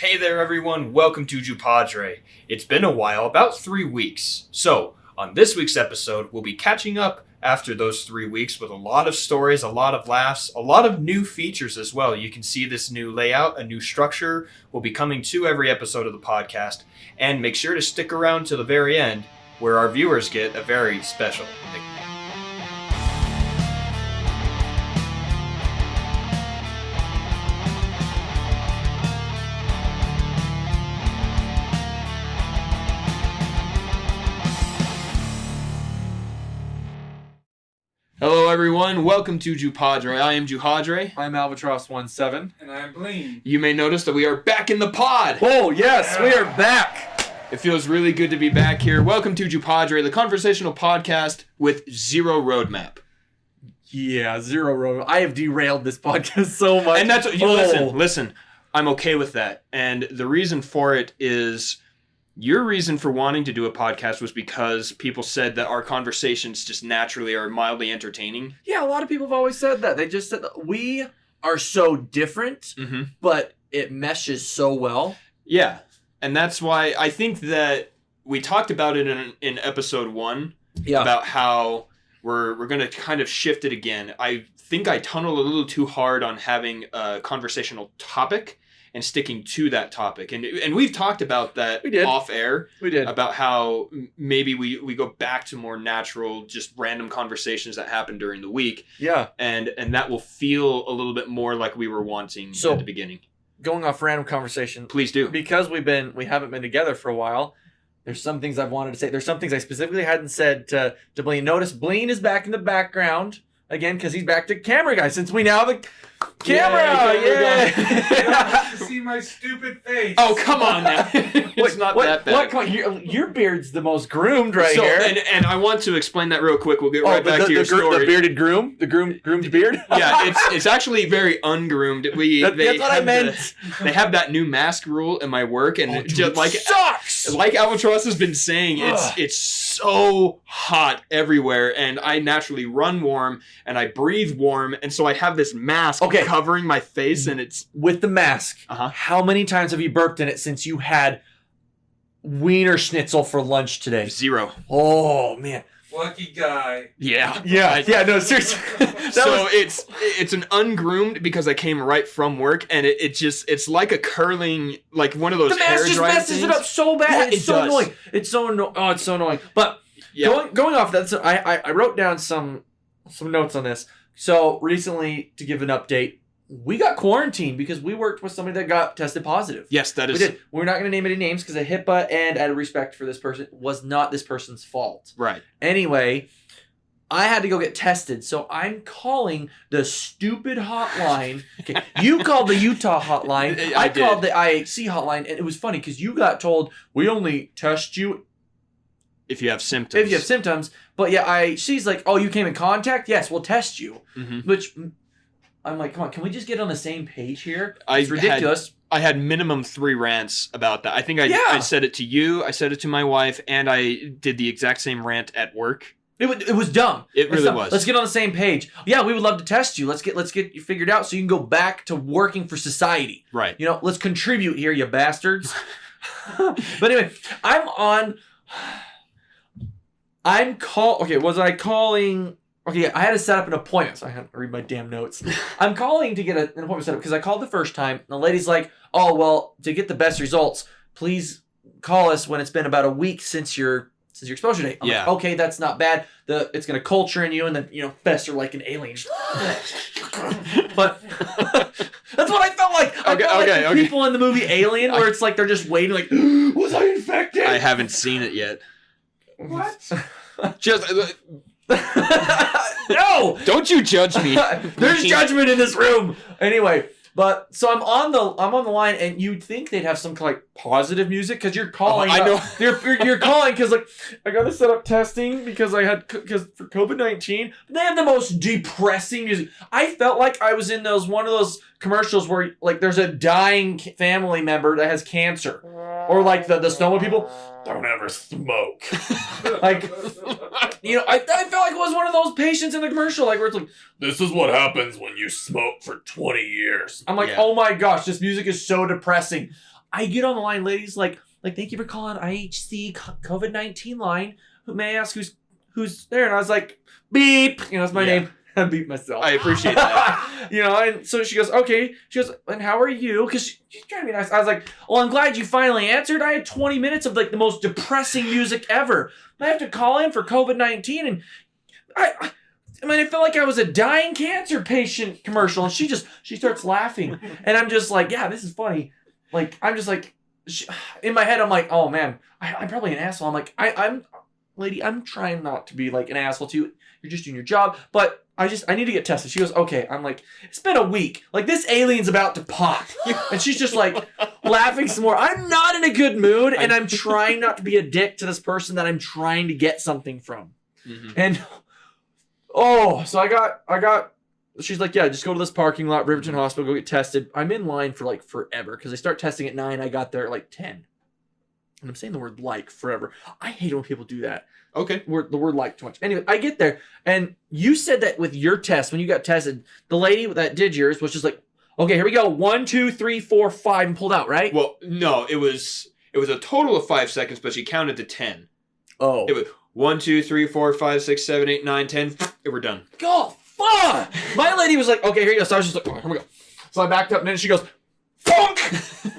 Hey there everyone, welcome to JuPodRe. It's been a while, about 3 weeks. So, on this week's episode, we'll be catching up after those 3 weeks with a lot of stories, a lot of laughs, a lot of new features as well. You can see this new layout, a new structure will be coming to every episode of the podcast. And make sure to stick around to the very end, where our viewers get a very special nickname. Hello everyone, welcome to JuPodRe. I am Juhadre. I'm Albatross17. And I'm Blien. You may notice that we are back in the pod. Oh, yes, we are back. It feels really good to be back here. Welcome to JuPodRe, the conversational podcast with zero roadmap. Yeah, zero road. I have derailed this podcast so much. And that's listen, I'm okay with that. And the reason for it is your reason for wanting to do a podcast was because people said that our conversations just naturally are mildly entertaining. Yeah, a lot of people have always said that. They just said that we are so different, but it meshes so well. Yeah, and that's why I think that we talked about it in episode 1 about how we're going to kind of shift it again. I think I tunneled a little too hard on having a conversational topic and sticking to that topic. And we've talked about that off air. We did. About how maybe we go back to more natural, just random conversations that happen during the week. Yeah. And that will feel a little bit more like we were wanting at the beginning. Going off random conversation. Please do. Because we haven't been together for a while, there's some things I've wanted to say. There's some things I specifically hadn't said to Blien. Notice Blien is back in the background again because he's back to camera guy since we now have a camera. Yeah. To see my stupid face. Oh, come on now. It's not that bad. Your beard's the most groomed here. And I want to explain that real quick. We'll get right back to your story. The bearded groom? The groomed beard? Yeah, it's actually very ungroomed. That's what I meant. They have that new mask rule in my work, and it sucks. Like Albatross has been saying, it's so hot everywhere, and I naturally run warm, and I breathe warm, and so I have this mask covering my face, and it's... With the mask, how many times have you burped in it since you had Wiener Schnitzel for lunch today? 0. Oh, man. Lucky guy. Yeah. No, seriously. It's an ungroomed because I came right from work, and it's like a curling, like one of those hair dryer things. The mask just messes it up so bad. Yeah, it's so annoying. It's so annoying. Oh, it's so annoying. But going off that, so I wrote down some notes on this. So recently, to give an update, we got quarantined because we worked with somebody that got tested positive. Yes, that is. We did. We're not going to name any names because of HIPAA and out of respect for this person, was not this person's fault. Right. Anyway, I had to go get tested, so I'm calling the stupid hotline. Okay, you called the Utah hotline. I called the IHC hotline, and it was funny because you got told we only test you if you have symptoms. But yeah, IHC's like, oh, you came in contact? Yes, we'll test you. Which I'm like, come on, can we just get on the same page here? It's ridiculous. I had minimum 3 rants about that. I think I said it to you, I said it to my wife, and I did the exact same rant at work. It was dumb. It really was. Let's get on the same page. Yeah, we would love to test you. Let's get you figured out so you can go back to working for society. Right. You know, let's contribute here, you bastards. But anyway, was I calling? Okay, I had to set up an appointment, so I had to read my damn notes. I'm calling to get an appointment set up because I called the first time, and the lady's like, oh, well, to get the best results, please call us when it's been about a week since your exposure date. I'm like, okay, that's not bad. It's going to culture in you, and then, fester like an alien. But that's what I felt like. I felt like the people in the movie Alien, where it's like they're just waiting, like, was I infected? I haven't seen it yet. What? Just... No! Don't you judge me. There's judgment in this room. Anyway, but so I'm on the line, and you'd think they'd have some kind of like positive music because you're calling. I know. You're calling because like I gotta set up testing because for COVID-19. They have the most depressing music. I felt like I was in one of those commercials where like there's a dying family member that has cancer, or like the snowman people. Don't ever smoke. Like, I felt like it was one of those patients in the commercial, like where it's like, this is what happens when you smoke for 20 years. I'm like, oh my gosh, this music is so depressing. I get on the line, ladies, like thank you for calling IHC COVID-19 line. May I ask who's there? And I was like, beep. That's my name. I beat myself. I appreciate that. And so she goes, okay. She goes, and how are you? Because she's trying to be nice. I was like, well, I'm glad you finally answered. I had 20 minutes of like the most depressing music ever. I have to call in for COVID-19, and I felt like I was a dying cancer patient commercial. And she starts laughing, and I'm just like, yeah, this is funny. Like, I'm just like, in my head, I'm like, oh man, I'm probably an asshole. I'm like, lady, I'm trying not to be like an asshole to you. You're just doing your job, but I need to get tested. She goes, okay. I'm like, it's been a week. Like, this alien's about to pop. And she's just like laughing some more. I'm not in a good mood, and I'm trying not to be a dick to this person that I'm trying to get something from. Mm-hmm. And so I got, she's like, yeah, just go to this parking lot, Riverton Hospital, go get tested. I'm in line for like forever because they start testing at 9. I got there at like 10. And I'm saying the word like forever. I hate when people do that. Okay. The word like too much. Anyway, I get there, and you said that with your test, when you got tested, the lady that did yours was just like, okay, here we go. 1, 2, 3, 4, 5, and pulled out, right? Well, no, it was a total of 5 seconds, but she counted to 10. Oh. It was 1, 2, 3, 4, 5, 6, 7, 8, 9, 10. We're done. God, fuck! My lady was like, okay, here you go. So I was just like, oh, here we go. So I backed up, and then she goes, funk!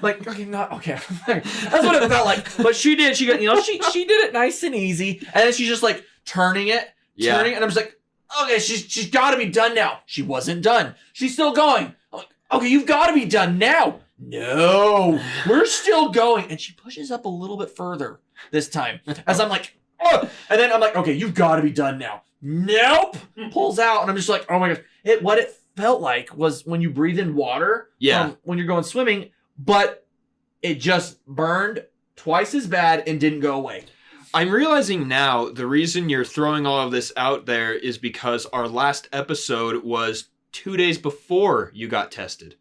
Like, okay, not okay. That's what it felt like. But she did. She got, she did it nice and easy, and then she's just like turning it, and I'm just like, okay, she's got to be done now. She wasn't done. She's still going. I'm like, okay, you've got to be done now. No, we're still going, and she pushes up a little bit further this time. As I'm like, oh, and then I'm like, okay, you've got to be done now. Nope, pulls out, and I'm just like, oh my gosh, what it felt like was when you breathe in water when you're going swimming, but it just burned twice as bad and didn't go away. I'm realizing now the reason you're throwing all of this out there is because our last episode was 2 days before you got tested.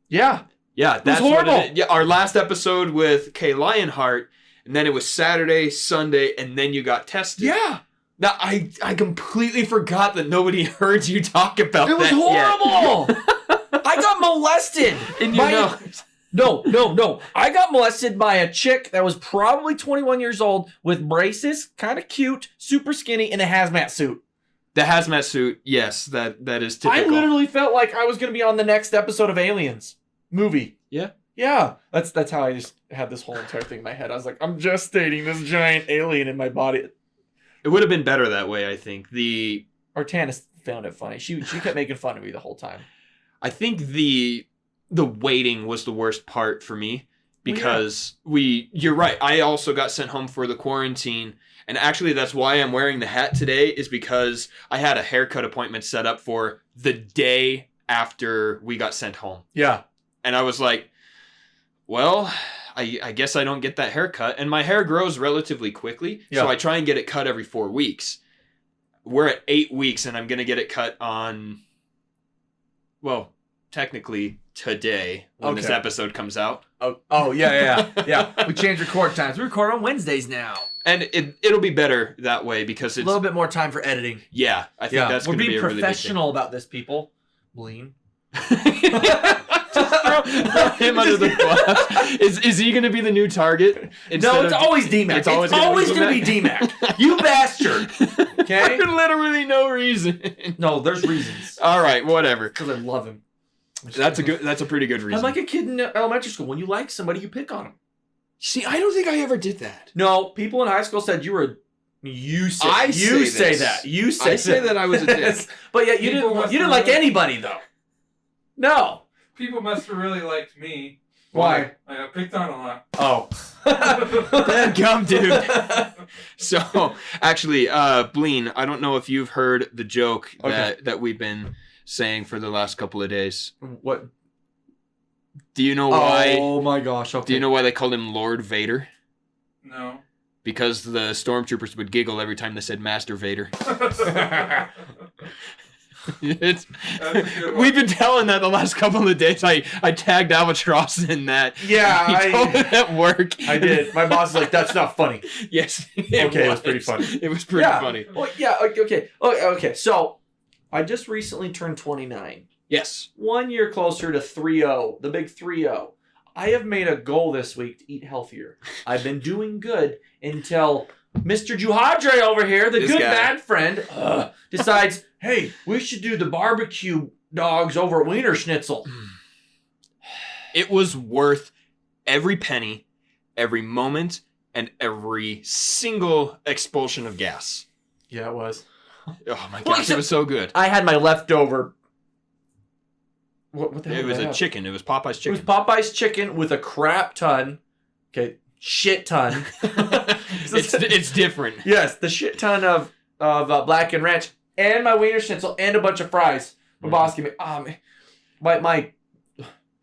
Yeah. Yeah, that's horrible. Our last episode with Kay Lionheart, and then it was Saturday, Sunday, and then you got tested. Yeah. Now, I completely forgot that nobody heard you talk about that. It was horrible. I got molested. No. I got molested by a chick that was probably 21 years old with braces, kind of cute, super skinny, in a hazmat suit. The hazmat suit, yes, that is typical. I literally felt like I was going to be on the next episode of Aliens movie. Yeah. Yeah. That's how I just had this whole entire thing in my head. I was like, I'm just stating this giant alien in my body. It would have been better that way, I think. Artanis found it funny. She kept making fun of me the whole time. I think the waiting was the worst part for me because you're right. I also got sent home for the quarantine, and actually that's why I'm wearing the hat today, is because I had a haircut appointment set up for the day after we got sent home. Yeah. And I was like, well, I guess I don't get that haircut. And my hair grows relatively quickly, so I try and get it cut every 4 weeks. We're at 8 weeks, and I'm going to get it cut on, well, technically today when this episode comes out. Oh, yeah. We changed record times. We record on Wednesdays now. And it'll be better that way because it's a little bit more time for editing. Yeah, I think that's going to be a really big thing. We're being professional about this, people. Blien. Throw him under the bus. Is he going to be the new target? No, it's always DMAC. It's always going to be DMAC. You bastard. Okay? For literally no reason. No, there's reasons. All right, whatever. Because I love him. That's a pretty good reason. I'm like a kid in elementary school. When you like somebody, you pick on them. See, I don't think I ever did that. No, people in high school said you were. You say that. You say that I was a dick. But yeah, you didn't like anybody though. No. People must have really liked me. Why? I got picked on a lot. Oh. Gum, dude. So, actually, Blien, I don't know if you've heard the joke that we've been saying for the last couple of days. What? Do you know why? Oh my gosh. Okay. Do you know why they called him Lord Vader? No. Because the stormtroopers would giggle every time they said Master Vader. We've been telling that the last couple of days. I tagged Albatross in that. Yeah, I told it at work. I did. My boss was like, "That's not funny." Yes. It was pretty funny. It was pretty funny. Well, yeah. Okay. So, I just recently turned 29. Yes. 1 year closer to 3-0, the big 3-0. I have made a goal this week to eat healthier. I've been doing good until Mr. Juhadre over here, the This good guy. bad friend, decides, hey, we should do the barbecue dogs over at Wiener Schnitzel. It was worth every penny, every moment, and every single expulsion of gas. Yeah, it was. Oh my gosh, it was so good. I had my leftover. What the hell It was did I a have? chicken. It was Popeye's It was chicken. Popeye's chicken with a crap ton. Okay, shit ton. it's different. Yes, the shit ton of black and ranch and my Wiener Schnitzel and a bunch of fries. My boss gave me. I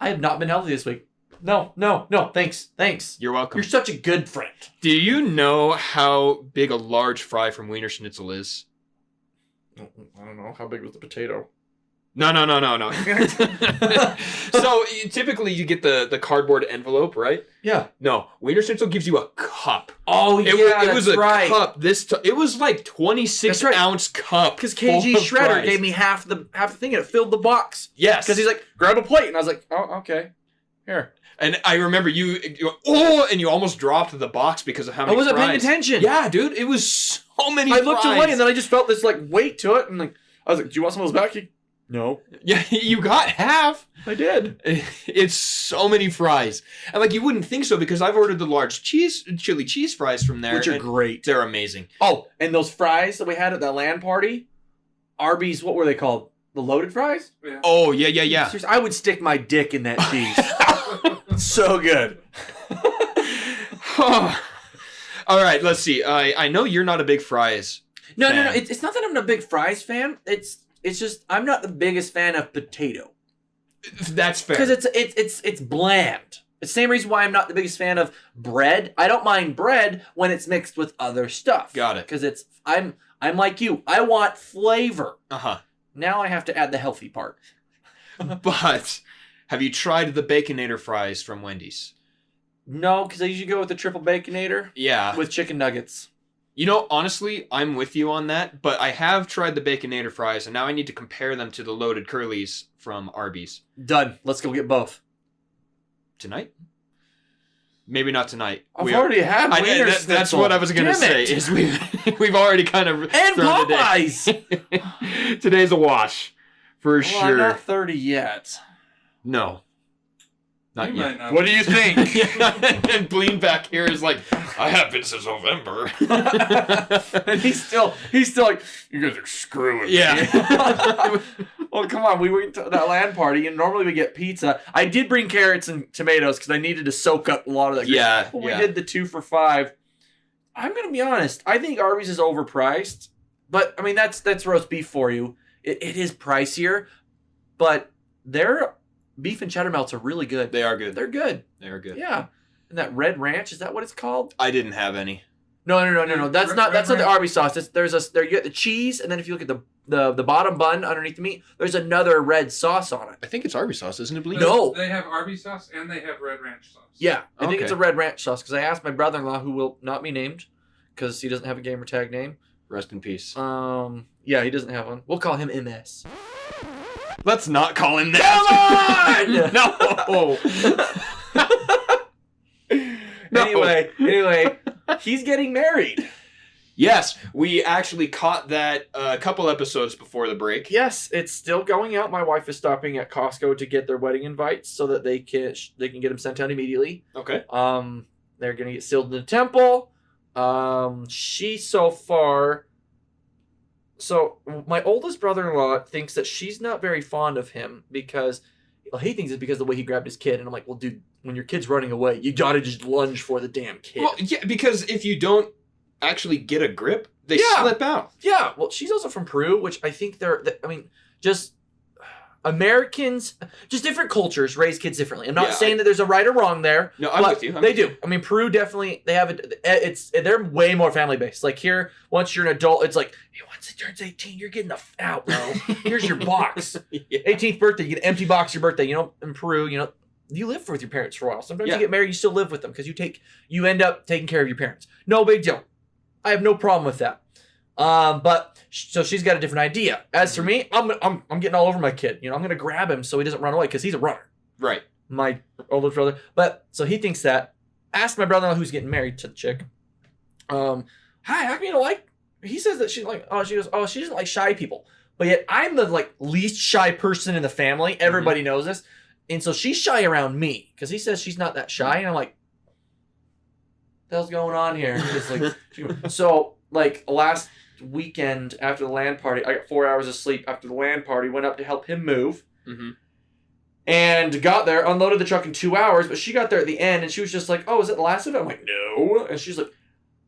have not been healthy this week. No. Thanks. You're welcome. You're such a good friend. Do you know how big a large fry from Wiener Schnitzel is? I don't know. How big was the potato? No. So typically you get the cardboard envelope, right? Yeah. No, Wiener Schnitzel gives you a cup. Oh, It was a cup. It was like 26 That's right. ounce cup. Because full KG of Shredder fries. gave me half the thing and it filled the box. Yes. Because he's like, grab a plate. And I was like, oh, okay. Here. And I remember you and you almost dropped the box because of how I many wasn't paying fries. attention. Yeah, dude, it was so many I looked fries. away and then I just felt this like weight to it. And like, I was like, do you want some of those back? No. Yeah, you got half. I did. It's so many fries. And like you wouldn't think so because I've ordered the large chili cheese fries from there. Which are and great. They're amazing. Oh, and those fries that we had at that LAN party, Arby's, what were they called? The loaded fries? Yeah. Oh, yeah. Seriously, I would stick my dick in that cheese. So good. All right, let's see. I know you're not a big fries. No. fan. It's not that I'm a big fries fan. It's just I'm not the biggest fan of potato That's fair. because it's bland. It's the same reason why I'm not the biggest fan of bread. I don't mind bread when it's mixed with other stuff. Got it. Because I'm like you. I want flavor. Uh-huh. Now I have to add the healthy part. But have you tried the Baconator fries from Wendy's? No, because I usually go with the triple baconator Yeah. with chicken nuggets. You know, honestly, I'm with you on that, but I have tried the Baconator fries, and now I need to compare them to the loaded curlies from Arby's. Done. Let's go get both. Tonight? Maybe not tonight. I've already had Wiener that's Schnitzel. what I was going to Damn say, it. is we've already kind of And thrown the day. Popeyes! Today's a wash, for Well, sure. I'm not 30 yet. No. Not You yet. might not. What do you think? And Blien back here is like, I have been since November. And he's still like, you guys are screwing me. Yeah. Well, come on. We went to that LAN party, and normally we get pizza. I did bring carrots and tomatoes because I needed to soak up a lot of that. Yeah, But we yeah. did the 2 for $5. I'm gonna be honest. I think Arby's is overpriced, but I mean that's roast beef for you. It is pricier, but their beef and cheddar melts are really good. They are good. They're good. They are good. Yeah. And that red ranch, is that what it's called? I didn't have any. No. That's Red- not red the ranch? Arby's sauce. There you get the cheese, and then if you look at the bottom bun underneath the meat, there's another red sauce on it. I think it's Arby's sauce, isn't it, Blien? No. They have Arby's sauce and they have red ranch sauce. Yeah, I think Okay. it's a red ranch sauce because I asked my brother-in-law, who will not be named because he doesn't have a gamer tag name. Rest in peace. Yeah, he doesn't have one. We'll call him MS. Let's not call him that. No. Anyway, he's getting married. Yes, we actually caught that a couple episodes before the break. Yes, it's still going out. My wife is stopping at Costco to get their wedding invites so that they can get them sent out immediately. Okay. They're gonna get sealed in the temple. She so far. So my oldest brother-in-law thinks that she's not very fond of him because he thinks it's because of the way he grabbed his kid, and I'm like, well, dude, when your kid's running away, you gotta just lunge for the damn kid. Well, yeah, because if you don't actually get a grip, they Yeah. slip out. Yeah, well, she's also from Peru, which I think just Americans, just different cultures raise kids differently. I'm not Yeah, saying that there's a right or wrong there. No, I'm but with you. They do. I mean, Peru definitely, they have they're way more family based. Like here, once you're an adult, it's like, hey, once it turns 18, you're getting out, bro. Here's your box. Yeah. 18th birthday, you get an empty box your birthday. You know, in Peru, you live with your parents for a while. Sometimes Yeah. you get married, you still live with them because you end up taking care of your parents. No big deal. I have no problem with that. So she's got a different idea. As for me, I'm getting all over my kid. I'm gonna grab him so he doesn't run away because he's a runner. Right. my older brother. But so he thinks that. Asked my brother-in-law who's getting married to the chick. Hi, how come you don't like? He says that she goes, she doesn't like shy people. But yet I'm the like least shy person in the family. Everybody knows this. And so she's shy around me because he says she's not that shy. And I'm like, what the hell's going on here? Just like, so like last weekend after the LAN party, I got 4 hours of sleep after the LAN party, went up to help him move. And got there, unloaded the truck in 2 hours, but she got there at the end and she was just like, oh, is it the last of it? I'm like, no. And she's like,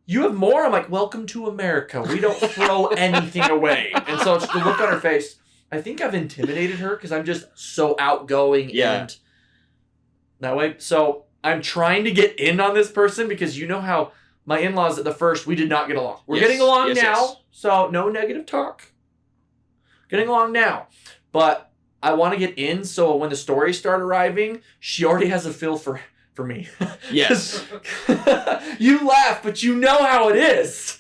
you have more? I'm like, welcome to America. We don't throw anything away. And so just the look on her face, I think I've intimidated her because I'm just so outgoing and that way. So I'm trying to get in on this person because you know how my in-laws at the first, we did not get along. We're getting along now, so no negative talk. Getting along now. But I want to get in so when the stories start arriving, she already has a feel for me. Yes. You laugh, but you know how it is.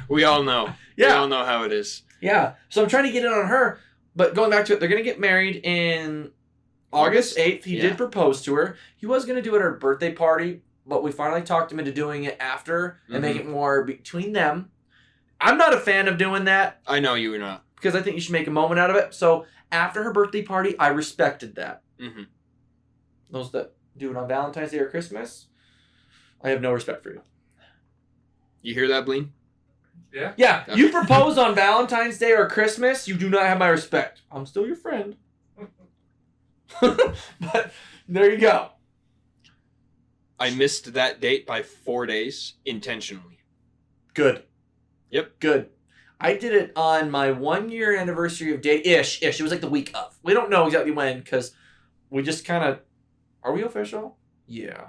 We all know. Yeah. We all know how it is. Yeah. So I'm trying to get in on her. But going back to it, they're going to get married in August 8th. He did propose to her. He was going to do it at her birthday party, but we finally talked him into doing it after and make it more between them. I'm not a fan of doing that. I know you were not. Because I think you should make a moment out of it. So after her birthday party, I respected that. Those that do it on Valentine's Day or Christmas, I have no respect for you. You hear that, Blien? Yeah. Yeah, you propose on Valentine's Day or Christmas, you do not have my respect. I'm still your friend. But there you go. I missed that date by 4 days intentionally. Good. Yep. Good. I did it on my 1 year anniversary of date-ish. It was like the week of. We don't know exactly when because we just kind of... Are we official? Yeah.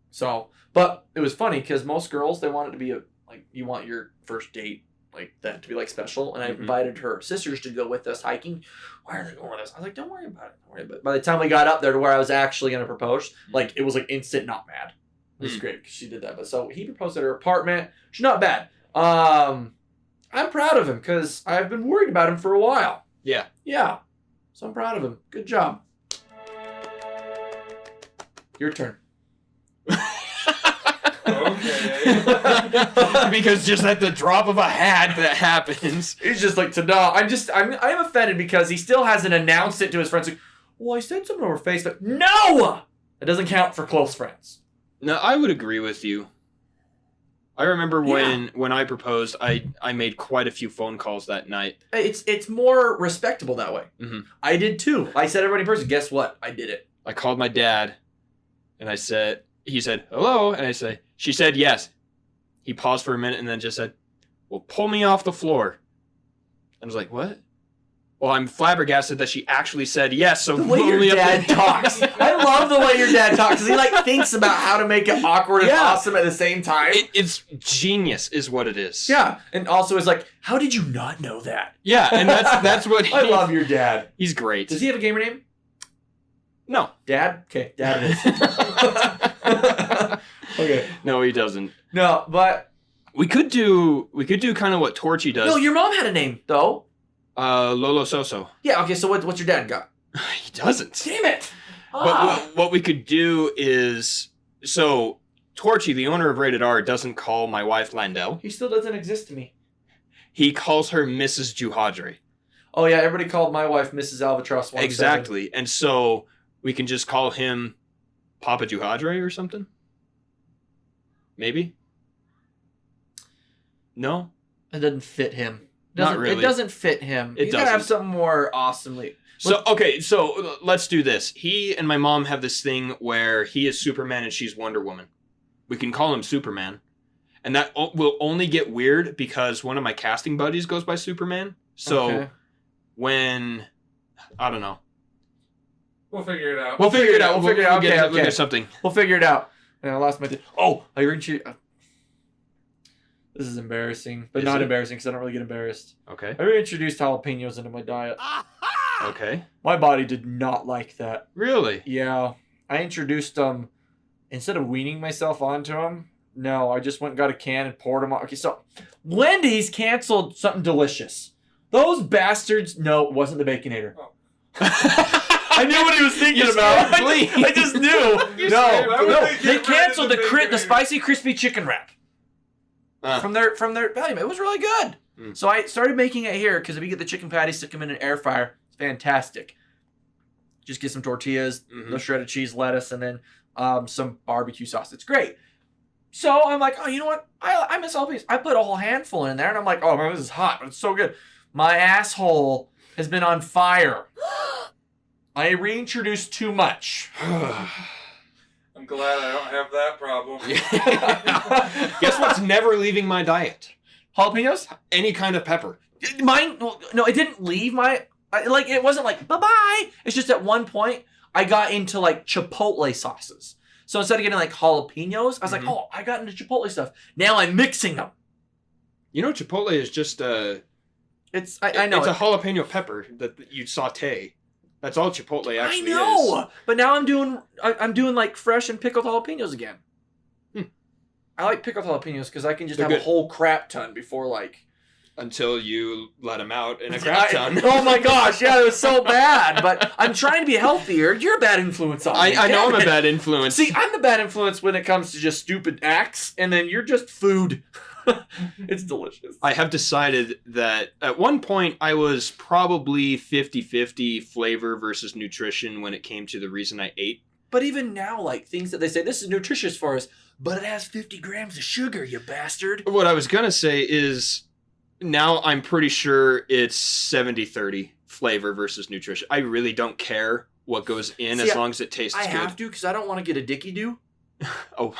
So, but it was funny because most girls, they want it to be you want your first date like that to be like special. And I invited her sisters to go with us hiking. Why are they going with us? I was like, don't worry about it. Don't worry about it. By the time we got up there to where I was actually going to propose, like it was like instant not mad. It was great because she did that. But so he proposed at her apartment. She's not bad. I'm proud of him because I've been worried about him for a while. Yeah. Yeah. So I'm proud of him. Good job. Your turn. Okay. Because just at the drop of a hat that happens. He's just like, ta-da. I'm offended because he still hasn't announced it to his friends. Like, well, I said something over Facebook. No! It doesn't count for close friends. No, I would agree with you. I remember when I proposed, I made quite a few phone calls that night. It's more respectable that way. I did too. I said everybody in person, guess what? I did it. I called my dad, and he said, hello, and she said yes. He paused for a minute and then just said, well, pull me off the floor. I was like, what? Well, I'm flabbergasted that she actually said yes. So the way your dad talks. I love the way your dad talks. Because he thinks about how to make it awkward and awesome at the same time. It's genius is what it is. Yeah. And also is like, how did you not know that? Yeah, and that's what I love your dad. He's great. Does he have a gamer name? No. Dad? Okay, Dad it is. Okay. No, he doesn't. No, but we could do kind of what Torchy does. No, your mom had a name though. Lolo Soso. Yeah, okay, so what's your dad got? He doesn't. Damn it. But what we could do is so Torchy, the owner of Rated R, doesn't call my wife Landell. He still doesn't exist to me. He calls her Mrs. Juhadre. Oh yeah, everybody called my wife Mrs. Albatross 17. Exactly. And so we can just call him Papa Juhadre or something? Maybe? No? It doesn't fit him. Not really. It doesn't fit him. It He's gotta have something more awesomely. So let's do this. He and my mom have this thing where he is Superman and she's Wonder Woman. We can call him Superman. And that will only get weird because one of my casting buddies goes by Superman. So when... I don't know. We'll figure it out. We'll figure it out. We'll get something. We'll figure it out. And I lost my... I heard you... This is embarrassing. But not embarrassing because I don't really get embarrassed. Okay. I reintroduced jalapenos into my diet. Okay. My body did not like that. Really? Yeah. I introduced them... Instead of weaning myself onto them... No, I just went and got a can and poured them on. Okay, so... Wendy's canceled something delicious. Those bastards... No, it wasn't the Baconator. Oh. I knew what he was thinking You about. said Blien. I just knew. Why would No. they They get canceled rid of the the bacon? spicy crispy chicken wrap from their value. It was really good. So I started making it here because if you get the chicken patties, stick them in an air fryer. It's fantastic. Just get some tortillas, no shredded cheese, lettuce, and then some barbecue sauce. It's great. So I'm like, oh, you know what? I miss jalapenos. I put a whole handful in there, and I'm like, oh man, this is hot, but it's so good. My asshole has been on fire. I reintroduced too much. I'm glad I don't have that problem. Guess what's never leaving my diet? Jalapenos? Any kind of pepper. Mine, no, it didn't leave my, like, it wasn't like, bye-bye. It's just at one point, I got into, like, Chipotle sauces. So instead of getting, like, jalapenos, I was like, oh, I got into Chipotle stuff. Now I'm mixing them. You know, Chipotle is just I know. It's a jalapeno pepper that you saute. That's all Chipotle actually is. I know, but now I'm doing like fresh and pickled jalapenos again. I like pickled jalapenos because I can just have a whole crap ton before like. Until you let them out in a crap ton. Oh my gosh, yeah, it was so bad. But I'm trying to be healthier. You're a bad influence on me. I know I'm a bad influence. See, I'm the bad influence when it comes to just stupid acts, and then you're just food. It's delicious. I have decided that at one point I was probably 50-50 flavor versus nutrition when it came to the reason I ate. But even now, like, things that they say, this is nutritious for us, but it has 50 grams of sugar, you bastard. What I was going to say is now I'm pretty sure it's 70-30 flavor versus nutrition. I really don't care what goes in as long as it tastes good. I have to because I don't want to get a dicky-doo. Oh,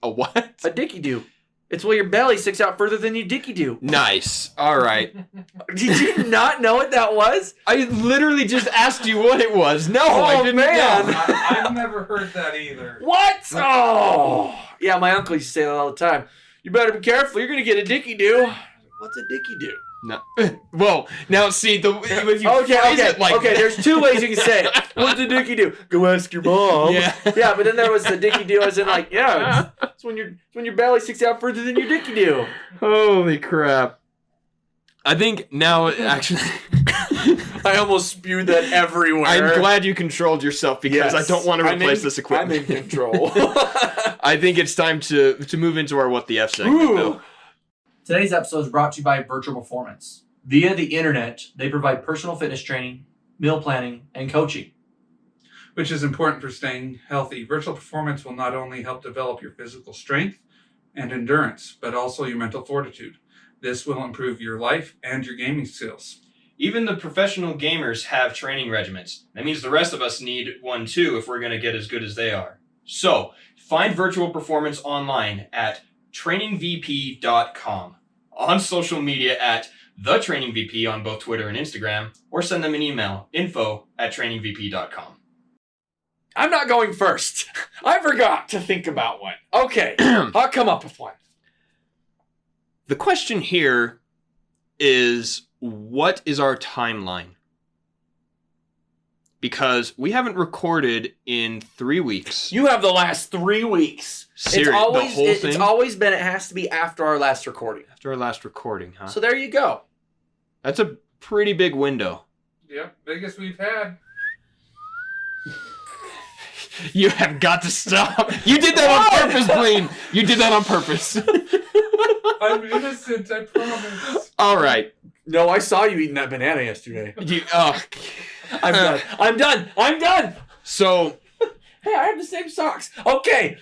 a what? A dicky-doo. It's where your belly sticks out further than your dicky-doo. Nice. All right. Did you not know what that was? I literally just asked you what it was. No, I didn't know. I've never heard that either. What? Oh. Yeah, my uncle used to say that all the time. You better be careful. You're going to get a dicky-doo. What's a dicky-doo? No. Well, now see, if you phrase it like okay, there's two ways you can say it. What's a dicky-doo? Go ask your mom. Yeah. Yeah, but then there was the dicky-doo as in like, yeah, it's when your belly sticks out further than your dicky-doo. Holy crap. I think now, actually... I almost spewed that everywhere. I'm glad you controlled yourself because I don't want to replace this equipment. I'm in control. I think it's time to move into our What the F segment, though. Today's episode is brought to you by Virtual Performance. Via the internet, they provide personal fitness training, meal planning, and coaching. Which is important for staying healthy. Virtual Performance will not only help develop your physical strength and endurance, but also your mental fortitude. This will improve your life and your gaming skills. Even the professional gamers have training regimens. That means the rest of us need one too if we're going to get as good as they are. So, find Virtual Performance online at trainingvp.com, on social media at TheTrainingVP on both Twitter and Instagram, or send them an email, info@trainingvp.com. I'm not going first. I forgot to think about one. Okay, I'll come up with one. The question here is, what is our timeline? Because we haven't recorded in 3 weeks. You have the last 3 weeks. Seriously, the whole thing? It's always been, it has to be after our last recording. After our last recording, huh? So there you go. That's a pretty big window. Yep, biggest we've had. You have got to stop. You did that on purpose, Blien. You did that on purpose. I'm innocent, I promise. All right. No, I saw you eating that banana yesterday. I'm done. So, hey, I have the same socks. Okay.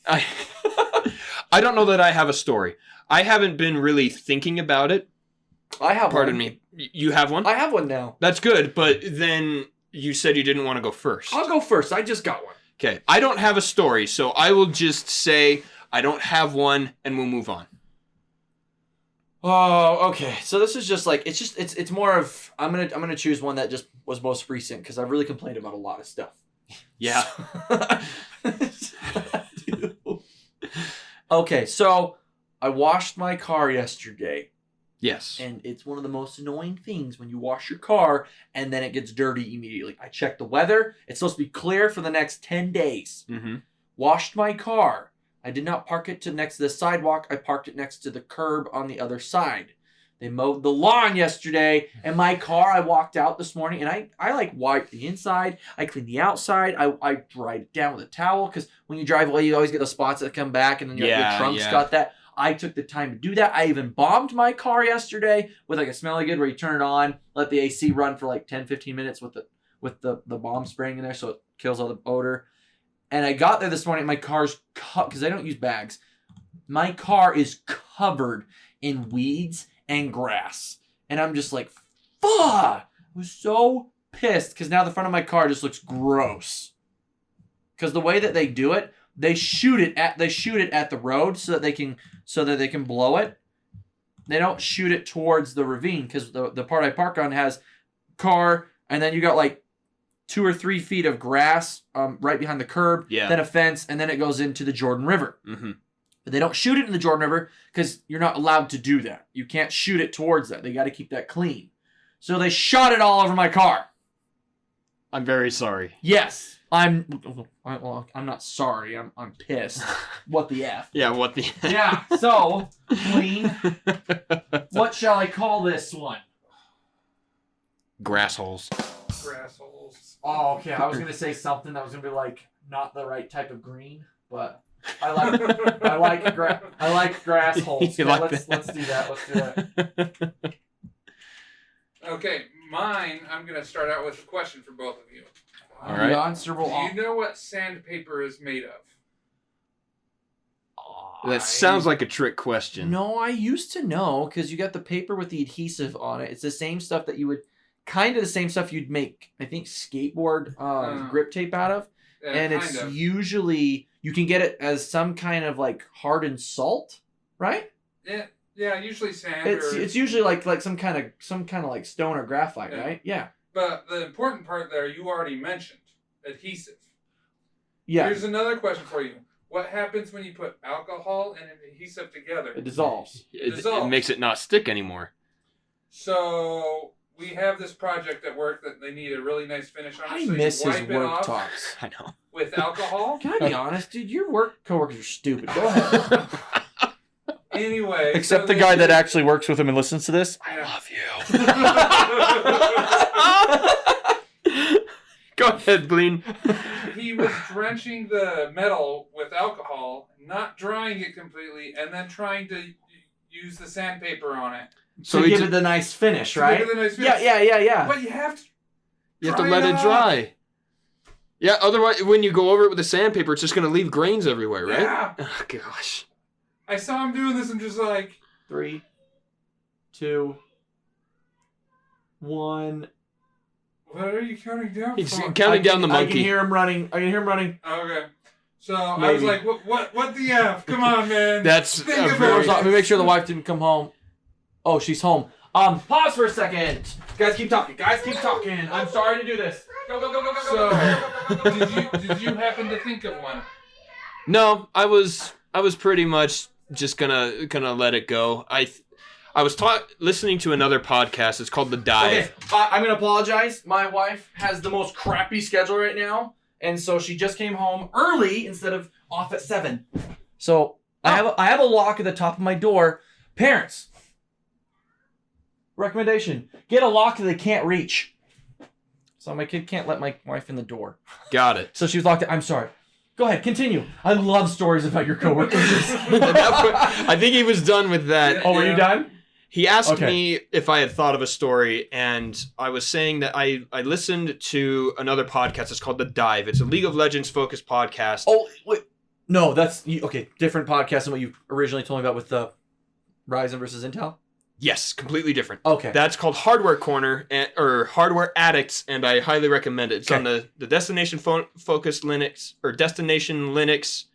I don't know that I have a story. I haven't been really thinking about it. I have Pardon one. me. You have one? I have one now. That's good, but then you said you didn't want to go first. I'll go first. I just got one. Okay. I don't have a story, so I will just say I don't have one, and we'll move on. Oh, okay. So this is just like it's more of I'm gonna choose one that just was most recent because I've really complained about a lot of stuff. Yeah. Okay, so I washed my car yesterday. Yes. And it's one of the most annoying things when you wash your car and then it gets dirty immediately. I checked the weather. It's supposed to be clear for the next 10 days. Mm-hmm. Washed my car. I did not park it next to the sidewalk. I parked it next to the curb on the other side. They mowed the lawn yesterday, and my car, I walked out this morning, and I like wiped the inside. I cleaned the outside. I dried it down with a towel, because when you drive away, you always get the spots that come back, and then your trunk's got that. I took the time to do that. I even bombed my car yesterday with like a smelly good where you turn it on, let the AC run for like 10, 15 minutes with the bomb spraying in there so it kills all the odor. And I got there this morning, my car's because I don't use bags. My car is covered in weeds and grass. And I'm just like, fuck! I was so pissed because now the front of my car just looks gross. Because the way that they do it, they shoot it at the road so that they can blow it. They don't shoot it towards the ravine because the part I park on has car, and then you got like 2 or 3 feet of grass right behind the curb, then a fence, and then it goes into the Jordan River. Mm-hmm. But they don't shoot it in the Jordan River because you're not allowed to do that. You can't shoot it towards that. They got to keep that clean. So they shot it all over my car. I'm very sorry. Yes. I'm not sorry. I'm pissed. What the F? Yeah, what the Yeah, so, Blien, what shall I call this one? Grassholes. Grassholes. Oh, okay. I was going to say something that was going to be like not the right type of green, but I like grass holes. You Yeah, like let's do that. Let's do that. Okay, mine, I'm going to start out with a question for both of you. All right. Do Answerable. you know what sandpaper is made of? That sounds like a trick question. No, I used to know because you got the paper with the adhesive on it. It's the same stuff that you would, kind of the same stuff you'd make, I think, skateboard grip tape out of. And it's usually, you can get it as some kind of like hardened salt, right? Yeah, usually sand. It's usually like some kind of like stone or graphite, right? Yeah. But the important part there, you already mentioned adhesive. Yeah. Here's another question for you. What happens when you put alcohol and an adhesive together? It dissolves. It makes it not stick anymore. So we have this project at work that they need a really nice finish on. I So miss you his wipe it work off talks. I know. with alcohol. Can I be honest, dude? Your work coworkers are stupid. Go ahead. Anyway. Except so the guy that actually works with him and listens to this. I love you. Go ahead, Blien. He was drenching the metal with alcohol, not drying it completely, and then trying to use the sandpaper on it. So to give it the nice finish, right? Give it the nice finish. Yeah. But you have to. You have to let it dry. Yeah, otherwise, when you go over it with the sandpaper, it's just going to leave grains everywhere, right? Yeah. Oh, gosh. I saw him doing this. I'm just like. 3, 2, 1. What are you counting down He's for? counting down the monkey. I can hear him running. Okay. So I was Maybe. like, what the F? Come on, man. That's Think a about very- it. Let me make sure the wife didn't come home. Oh, she's home. Pause for a second. Guys, keep talking. I'm sorry to do this. Go. So, did you happen to think of one? No, I was pretty much just gonna let it go. I was listening to another podcast. It's called The Dive. Okay, I'm gonna apologize. My wife has the most crappy schedule right now, and so she just came home early instead of off at 7. So I have a lock at the top of my door. Parents, recommendation: get a lock that they can't reach. So my kid can't let my wife in the door. Got it. So she was locked in. I'm sorry. Go ahead, continue. I love stories about your coworkers. I think he was done with that. Oh, were you done? He asked me if I had thought of a story, and I was saying that I listened to another podcast. It's called The Dive. It's a League of Legends focused podcast. Oh, wait. No, that's... Okay, different podcast than what you originally told me about with the Ryzen versus Intel? Yes, completely different. Okay. That's called Hardware Corner, or Hardware Addicts, and I highly recommend it. It's on the Destination Focused Linux, or Destination Linux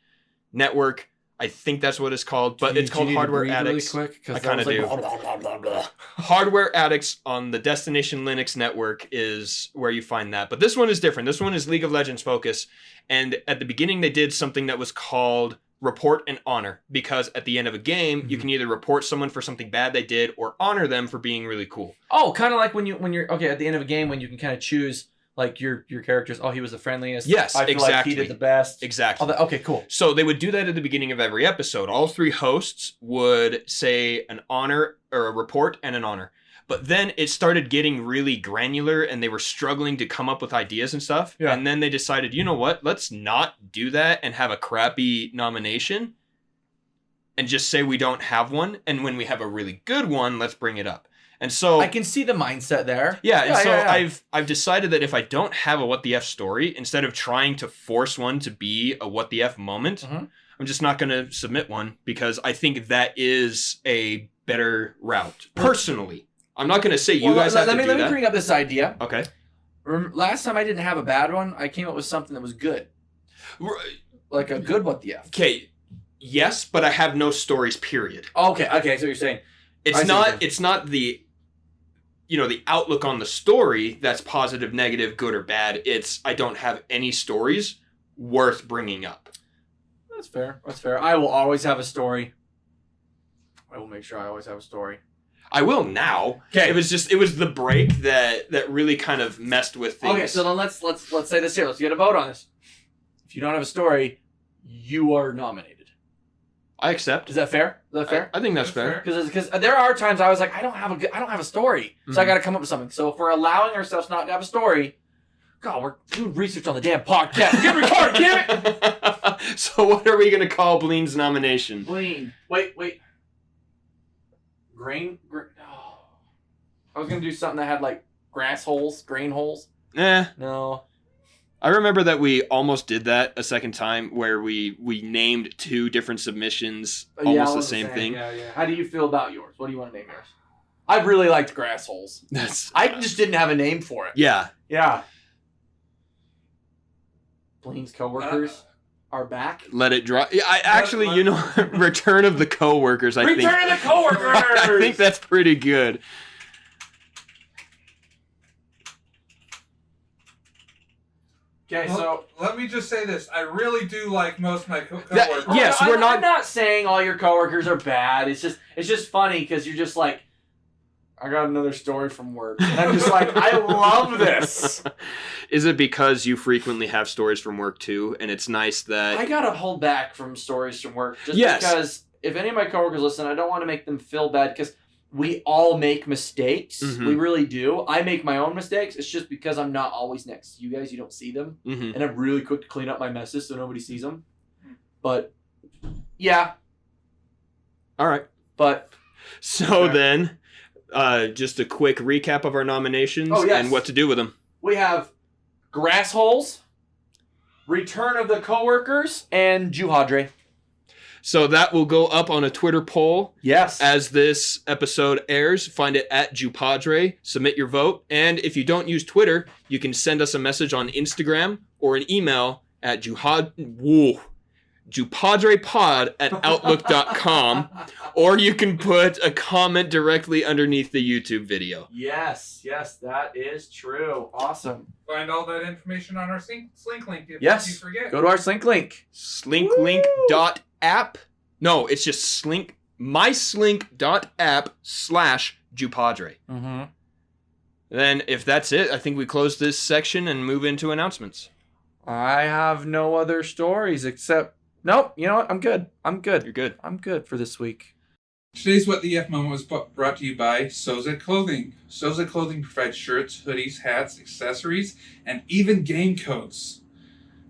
Network. I think that's what it's called, but it's called Hardware Addicts. Really quick, I kind of do. Like, Hardware Addicts on the Destination Linux Network is where you find that. But this one is different. This one is League of Legends focus. And at the beginning, they did something that was called Report and Honor. Because at the end of a game, you can either report someone for something bad they did or honor them for being really cool. Oh, kind of like when you're at the end of a game when you can kind of choose like your characters. Oh, he was the friendliest. Yes, I feel exactly. like he did the best. Exactly. Okay, cool. So they would do that at the beginning of every episode. All 3 hosts would say an honor or a report and an honor. But then it started getting really granular and they were struggling to come up with ideas and stuff. Yeah. And then they decided, you know what? Let's not do that and have a crappy nomination and just say we don't have one. And when we have a really good one, let's bring it up. And so I can see the mindset there. Yeah, and so I've decided that if I don't have a what the F story, instead of trying to force one to be a what the F moment, I'm just not going to submit one because I think that is a better route. Personally, I'm not going to say you guys have to do that. Let me bring up this idea. Okay. Last time I didn't have a bad one, I came up with something that was good. Like a good what the F. Okay. Yes, but I have no stories, period. Okay, so you're saying it's not the the outlook on the story that's positive, negative, good or bad. It's I don't have any stories worth bringing up. That's fair. I will always have a story. I will make sure I always have a story. I will now. Okay. It was the break that really kind of messed with things. Okay, so then let's say this here. Let's get a vote on this. If you don't have a story, you are nominated. I accept. Is that fair? I think that's fair. Because there are times I was like, I don't have a story, so I got to come up with something. So if we're allowing ourselves not to have a story, God, we're doing research on the damn podcast. Get recorded, damn it! So what are we gonna call Blien's nomination? Blien. Wait. Grain. Oh. I was gonna do something that had like grass holes, grain holes. No. I remember that we almost did that a second time where we named two different submissions almost the same thing. Yeah. How do you feel about yours? What do you want to name yours? I really liked grass holes. I just didn't have a name for it. Yeah. Blien's coworkers are back. Let it drop. Yeah, I actually, Return of the Coworkers. Return of the Coworkers. I think that's pretty good. Okay, so let me just say this: I really do like most of my coworkers. Yes, I'm not saying all your coworkers are bad. It's just funny because you're just like, I got another story from work, and I'm just like, I love this. Is it because you frequently have stories from work too, and it's nice that I gotta hold back from stories from work just because if any of my coworkers listen, I don't want to make them feel bad because we all make mistakes. Mm-hmm. We really do. I make my own mistakes. It's just because I'm not always next to you guys. You don't see them. Mm-hmm. And I'm really quick to clean up my messes so nobody sees them. But, yeah. All right. But. So then, just a quick recap of our nominations and what to do with them. We have Grass Holes, Return of the Coworkers, and Juhadre. So that will go up on a Twitter poll. Yes. As this episode airs, find it at JuPodRe. Submit your vote. And if you don't use Twitter, you can send us a message on Instagram or an email at JuPodRePod@outlook.com. Or you can put a comment directly underneath the YouTube video. Yes, that is true. Awesome. Find all that information on our Slink link if you forget. Go to our Slink link. Slinklink.app. No, it's just myslink.app/JuPodRe. Mm-hmm. Then if that's it, I think we close this section and move into announcements. I have no other stories except... Nope, you know what? I'm good. You're good. I'm good for this week. Today's What the F moment was brought to you by Soesic Clothing. Soesic Clothing provides shirts, hoodies, hats, accessories, and even game codes.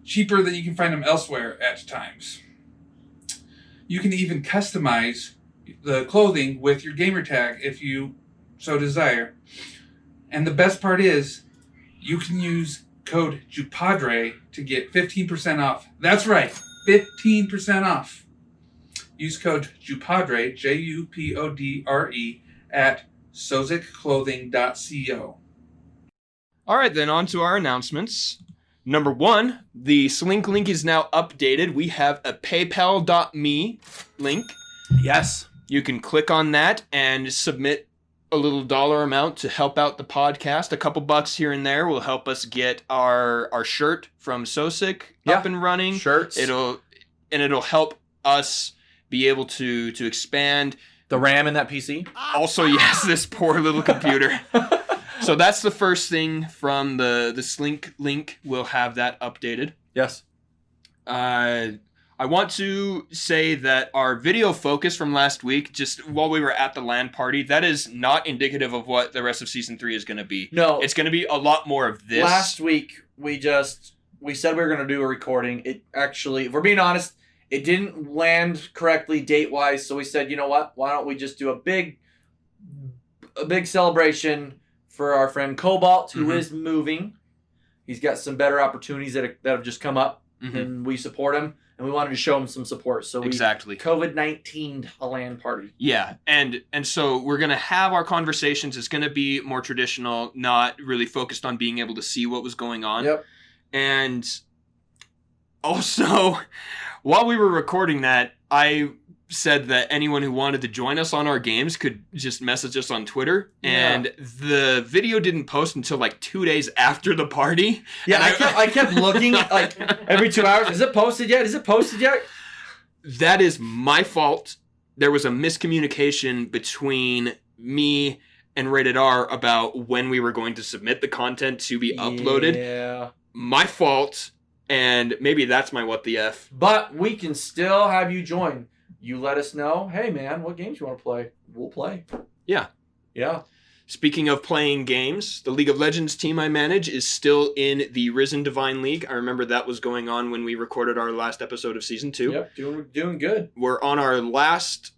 Cheaper than you can find them elsewhere at times. You can even customize the clothing with your gamer tag if you so desire. And the best part is, you can use code JuPodRe to get 15% off. That's right, 15% off. Use code JuPodRe, JuPodRe, at soesicclothing.co. All right, then on to our announcements. Number 1, the Slink link is now updated. We have a paypal.me link. Yes. You can click on that and submit a little dollar amount to help out the podcast. A couple bucks here and there will help us get our shirt from Soesic up and running. Shirts. It'll help us be able to expand the RAM in that PC. Also, yes, this poor little computer. So that's the first thing from the Slink link. We'll have that updated. Yes. I I want to say that our video focus from last week, just while we were at the LAN party, that is not indicative of what the rest of Season 3 is going to be. No. It's going to be a lot more of this. Last week, we said we were going to do a recording. It actually, if we're being honest, it didn't land correctly date-wise, so we said, you know what? Why don't we just do a big celebration for our friend Cobalt, who is moving. He's got some better opportunities that have just come up, and we support him. And we wanted to show him some support. So we COVID-19'd a LAN party. Yeah. And so we're going to have our conversations. It's going to be more traditional, not really focused on being able to see what was going on. Yep. And also, while we were recording that, I said that anyone who wanted to join us on our games could just message us on Twitter. Yeah. And the video didn't post until like 2 days after the party. Yeah, I kept looking like every 2 hours. Is it posted yet? That is my fault. There was a miscommunication between me and Rated R about when we were going to submit the content to be uploaded. Yeah. My fault. And maybe that's my what the F. But we can still have you join. You let us know, hey man, what games you want to play? We'll play. Yeah. Yeah. Speaking of playing games, the League of Legends team I manage is still in the Risen Divine League. I remember that was going on when we recorded our last episode of Season 2. Yep, doing good. We're on our last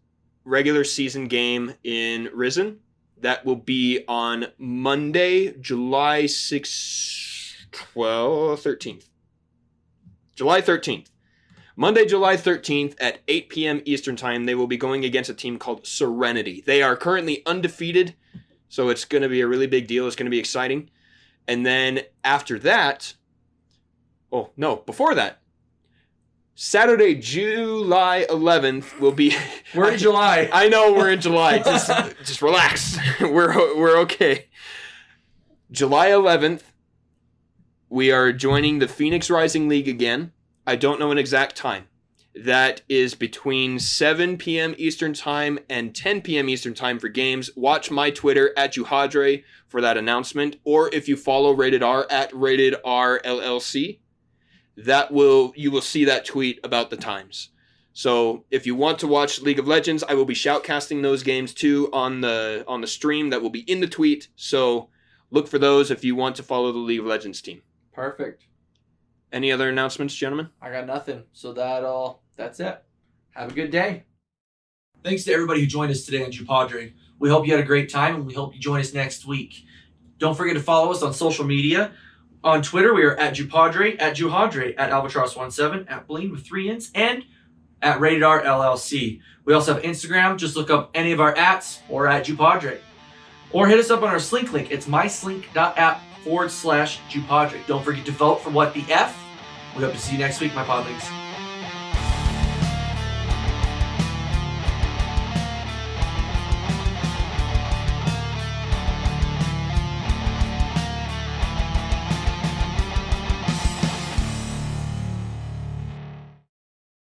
regular season game in Risen. That will be on Monday, July 13th. July 13th. Monday, July 13th at 8 p.m. Eastern Time, they will be going against a team called Serenity. They are currently undefeated, so it's going to be a really big deal. It's going to be exciting. And then after that, before that, Saturday, July 11th will be... We're in July. I know we're in July. Just relax. We're okay. July 11th, we are joining the Phoenix Rising League again. I don't know an exact time. That is between 7 p.m. Eastern Time and 10 p.m. Eastern Time for games. Watch my Twitter at Juhadre for that announcement. Or if you follow Rated R at Rated R LLC, you will see that tweet about the times. So if you want to watch League of Legends, I will be shoutcasting those games too on the stream that will be in the tweet. So look for those if you want to follow the League of Legends team. Perfect. Any other announcements, gentlemen? I got nothing. So that's it. Have a good day. Thanks to everybody who joined us today on JuPodRe. We hope you had a great time, and we hope you join us next week. Don't forget to follow us on social media. On Twitter, we are at JuPodRe, at Juhadre, at Albatross17, at Blien with 3 N's, and at Rated R LLC. We also have Instagram. Just look up any of our ats or at JuPodRe. Or hit us up on our Slink link. It's myslink.app/JuPodRe. Don't forget to vote for What the F. We hope to see you next week, my podlings.